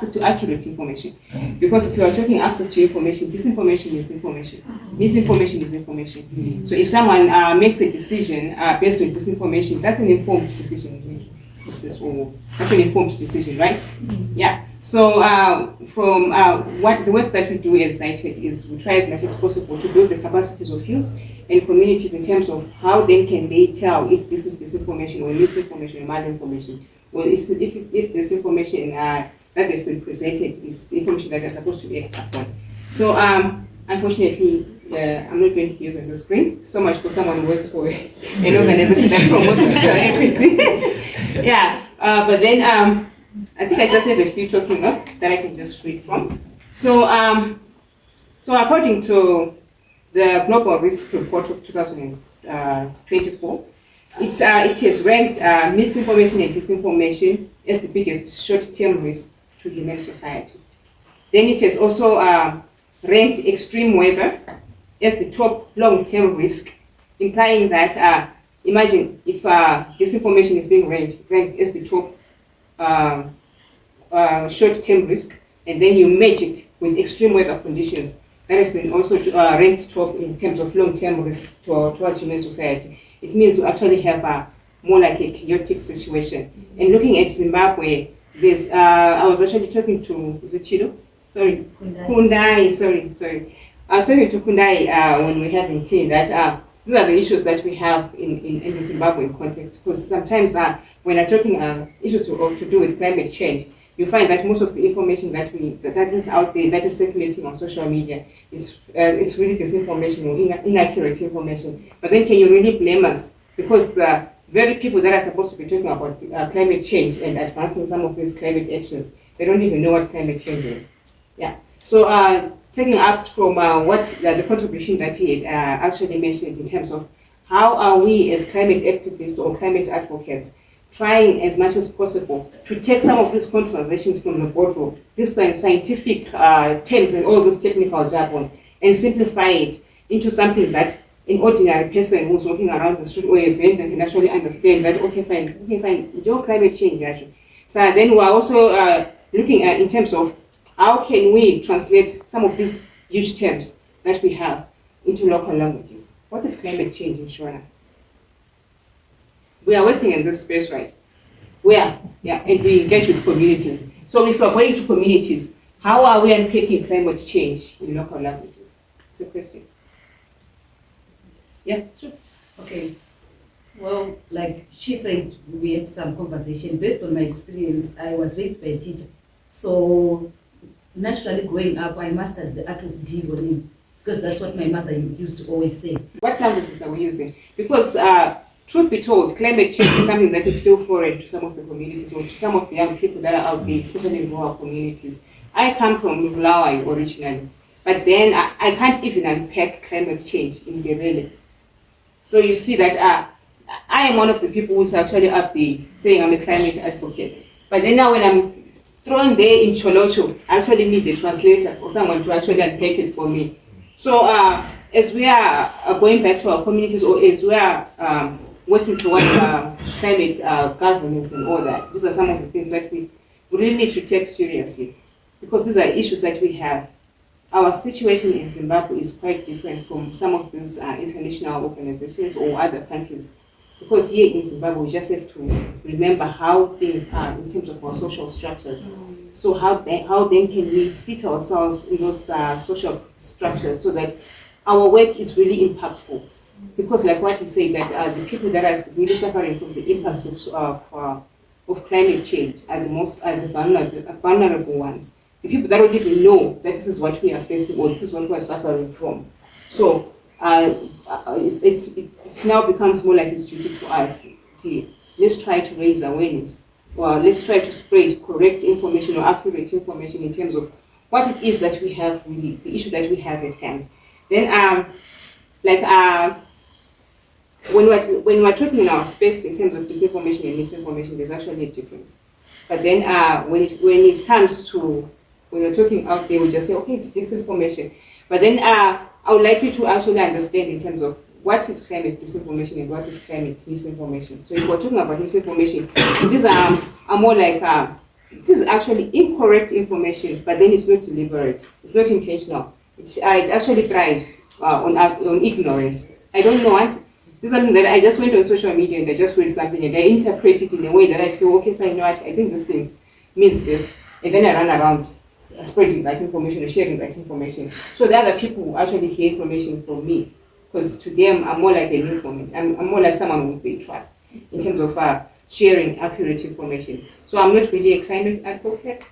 access to accurate information. Because if you are talking access to information, disinformation is information. Misinformation is information. So if someone makes a decision based on disinformation, that's an informed decision process, or that's an informed decision, right? Yeah. So from what the work that we do as CITED is we try as much as possible to build the capacities of youth and communities in terms of how then can they tell if this is disinformation or misinformation or malinformation, or if this information that they've been presented is the information that they're supposed to act upon. So unfortunately, I'm not going to use on the screen. So much for someone who works for an organization that promotes digital equity. Yeah, but then I think I just have a few talking notes that I can just read from. So, so according to the Global Risk Report of 2024, it has ranked misinformation and disinformation as the biggest short-term risk to human society. Then it has also ranked extreme weather as the top long-term risk, implying that, imagine if disinformation is being ranked as the top short-term risk, and then you match it with extreme weather conditions that have been also ranked top in terms of long-term risk towards human society. It means you actually have a more like a chaotic situation. And looking at Zimbabwe, there's I was actually talking to, is it Chido? Sorry, Kundai. Sorry. I was talking to Kundai when we had in tea that these are the issues that we have in the Zimbabwean context, because sometimes when I'm talking issues to do with climate change, you find that most of the information that is out there, that is circulating on social media, is it's really disinformation or inaccurate information. But then can you really blame us? Because the very people that are supposed to be talking about climate change and advancing some of these climate actions, they don't even know what climate change is. Yeah. So taking up from what the contribution that he actually mentioned in terms of how are we as climate activists or climate advocates trying as much as possible to take some of these conversations from the boardroom, these scientific terms and all this technical jargon, and simplify it into something that an ordinary person who's walking around the street or a vendor can actually understand that, okay, fine, your climate change, actually. So then we're also looking at in terms of how can we translate some of these huge terms that we have into local languages. What is climate change in Shona? We are working in this space, right? And we engage with communities. So if we're going to communities, how are we unpacking climate change in local languages? It's a question. Yeah, sure. Okay. Well, like she said, we had some conversation. Based on my experience, I was raised by a teacher. So naturally growing up, I mastered the art of dealing, because that's what my mother used to always say. What languages are we using? Because truth be told, climate change is something that is still foreign to some of the communities or to some of the young people that are out there, especially in rural communities. I come from Mulawi originally, but then I can't even unpack climate change in Ndebele. So you see that I am one of the people who's actually up there saying I'm a climate advocate. But then now when I'm thrown there in Cholocho, I actually need a translator or someone to actually unpack it for me. So as we are going back to our communities, or as we are working towards climate governance and all that, these are some of the things that we really need to take seriously, because these are issues that we have. Our situation in Zimbabwe is quite different from some of these international organizations or other countries, because here in Zimbabwe we just have to remember how things are in terms of our social structures. So how then can we fit ourselves in those social structures so that our work is really impactful? Because like what you say, that the people that are really suffering from the impacts of climate change are the vulnerable ones. The people that don't even know that this is what we are facing or this is what we are suffering from. So it now becomes more like a duty to us. Let's try to raise awareness, or let's try to spread correct information or accurate information in terms of what it is that we have, really, the issue that we have at hand. Then, when we're talking in our space in terms of disinformation and misinformation, there's actually a difference. But then when it comes to, when we're talking out there, we just say, okay, it's disinformation. But then I would like you to actually understand in terms of what is climate disinformation and what is climate misinformation. So if we're talking about misinformation, these are more like this is actually incorrect information, but then it's not deliberate. It's not intentional. It actually thrives on ignorance. I don't know what. This is something that I just went on social media and I just read something and I interpret it in a way that I feel, okay, fine, you know what, I think this thing means this. And then I run around spreading that information or sharing that information. So the other people who actually hear information from me, because to them, I'm more like an informant. I'm more like someone who they trust in terms of sharing accurate information. So I'm not really a climate advocate.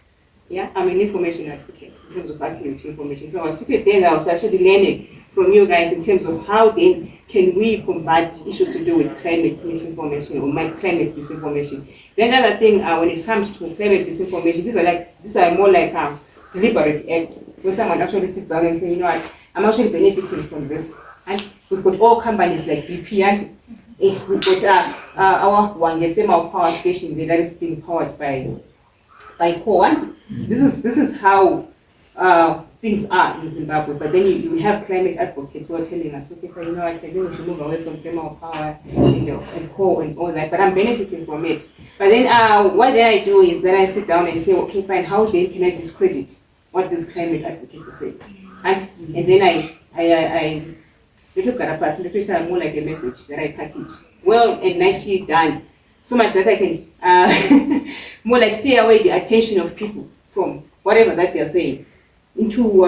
Yeah, I'm an information advocate in terms of accurate information. So I was sitting there and I was actually learning from you guys in terms of how then can we combat issues to do with climate misinformation or climate disinformation. Then another thing, when it comes to climate disinformation, these are more like deliberate acts where someone actually sits down and says, you know what, I'm actually benefiting from this. And we've got all companies like BP and we've got our Wange thermal power station there that is being powered by coal. And this is how things are in Zimbabwe. But then you have climate advocates who are telling us, okay, you know, I think we should move away from thermal power, and coal and all that. But I'm benefiting from it. But then what then I do is then I sit down and say, okay, fine, how then can I discredit what these climate advocates are saying? And then I little carapace, little more like a message that I package well and nicely done, so much that I can more like stay away the attention of people from whatever that they are saying into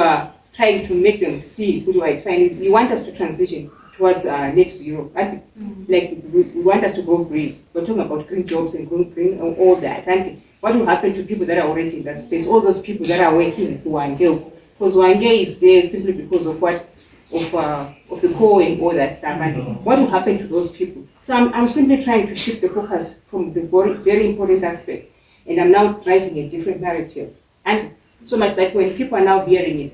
trying to make them see who do I find. You want us to transition towards net zero, and like we want us to go green. We're talking about green jobs and green and all that. And what will happen to people that are already in that space? All those people that are working for Wange, because Wange is there simply because of what of the coal and all that stuff. And what will happen to those people? So I'm simply trying to shift the focus from the very, very important aspect, and I'm now driving a different narrative. And so much that when people are now hearing it,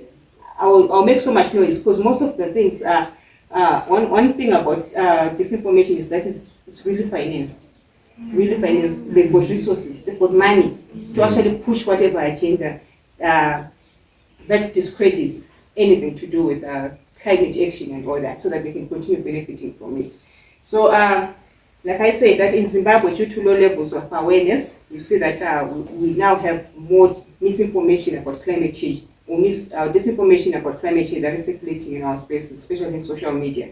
I'll make so much noise because most of the things one thing about disinformation is that it's really financed. Really financed. They've got resources, they've got money to actually push whatever agenda that discredits anything to do with climate action and all that, so that they can continue benefiting from it. So, like I said, that in Zimbabwe, due to low levels of awareness, you see that we now have more misinformation about climate change, or disinformation about climate change that is circulating in our spaces, especially in social media.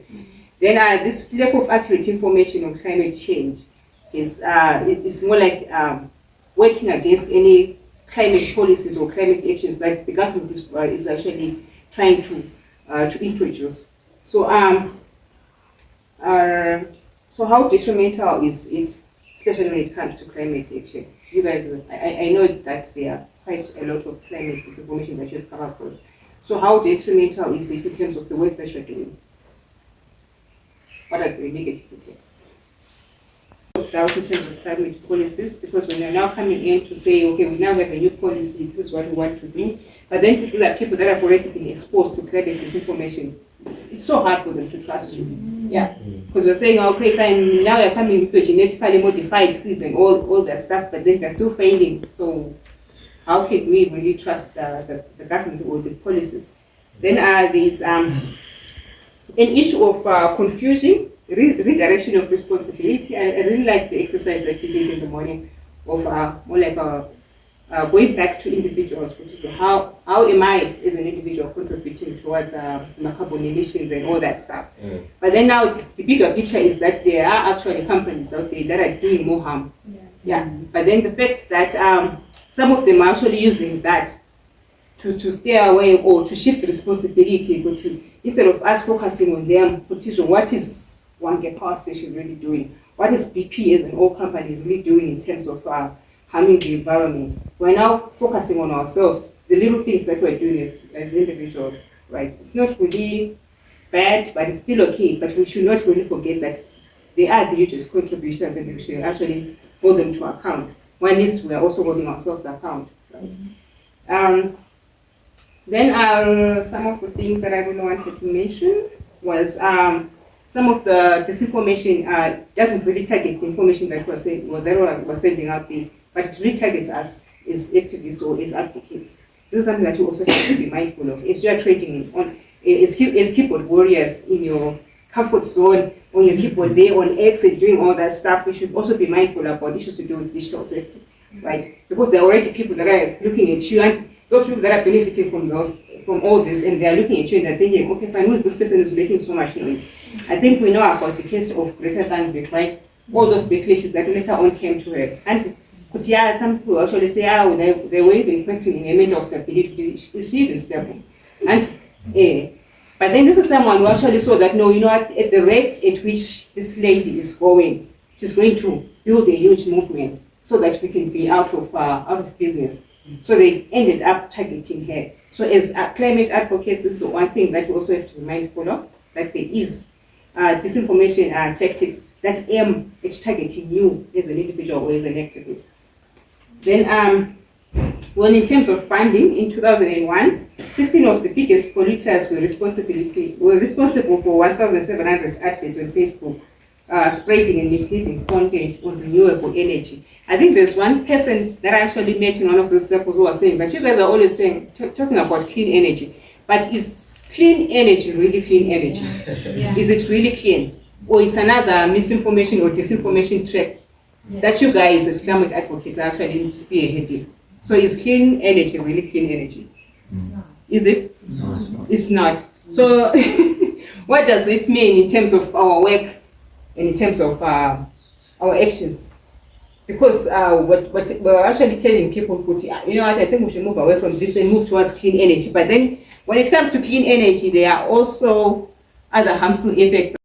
Then this lack of accurate information on climate change is more like working against any climate policies or climate actions that the government is actually trying to introduce. So how detrimental is it, especially when it comes to climate action? You guys, I know that there are quite a lot of climate disinformation that you've come across. So how detrimental is it in terms of the work that you're doing? What are the negative effects? Out in terms of climate policies, because when you're now coming in to say, okay, we now have a new policy, this is what we want to do, but then these are people that have already been exposed to climate disinformation. It's so hard for them to trust you. Yeah, because you're saying, okay, fine, now you're coming with your genetically modified seeds and all that stuff, but then they're still failing. So how can we really trust the government or the policies? Then there's an issue of confusion, redirection of responsibility. I really like the exercise that we did in the morning of more like going back to individuals. How am I as an individual contributing towards carbon emissions and all that stuff? But then now the bigger picture is that there are actually companies out there that are doing more harm. Yeah. But then the fact that some of them are actually using that to stay away or to shift responsibility, but instead of us focusing on them, what is Wange Power Station really doing? What is BP as an oil company really doing in terms of harming the environment? We're now focusing on ourselves, the little things that we're doing as individuals, right? It's not really bad, but it's still okay. But we should not really forget that they are the hugest contributors and we should actually hold them to account. One is we are also holding ourselves account, right? Then some of the things that I really wanted to mention was some of the disinformation doesn't really target the information that we're saying, or that we're sending out there, but it really targets us as activists or as advocates. This is something that you also have to be mindful of as you are trading on as keyboard warriors in your comfort zone, on your keyboard there on X and doing all that stuff. We should also be mindful about issues to do with digital safety. right? Because there are already people that are looking at you, and those people that are benefiting from all this, and they are looking at you and they're thinking, okay, fine, who is this person who's making so much noise? I think we know about the case of Greta Thunberg, right? All those backlashes that later on came to her. And yeah, some people actually say, they were even questioning her mental stability. Is she even stable? And but then this is someone who actually saw that, no, at the rate at which this lady is going, she's going to build a huge movement so that we can be out of business. So they ended up targeting her. So as climate advocates, this is one thing that we also have to be mindful of, that there is disinformation tactics that aim at targeting you as an individual or as an activist. Then, well, in terms of funding, in 2001, 16 of the biggest polluters were responsible for 1,700 adverts on Facebook, spreading and misleading content on renewable energy. I think there's one person that I actually met in one of those circles who was saying that you guys are always saying, talking about clean energy, but is clean energy really clean energy? Yeah. Is it really clean? Or it's another misinformation or disinformation threat that you guys as climate advocates are actually spearheading? So is clean energy really clean energy? Is it? No, it's not. It's not. So what does it mean in terms of our work and in terms of our actions? Because what we're actually telling people, you know what, I think we should move away from this and move towards clean energy. But then when it comes to clean energy, there are also other harmful effects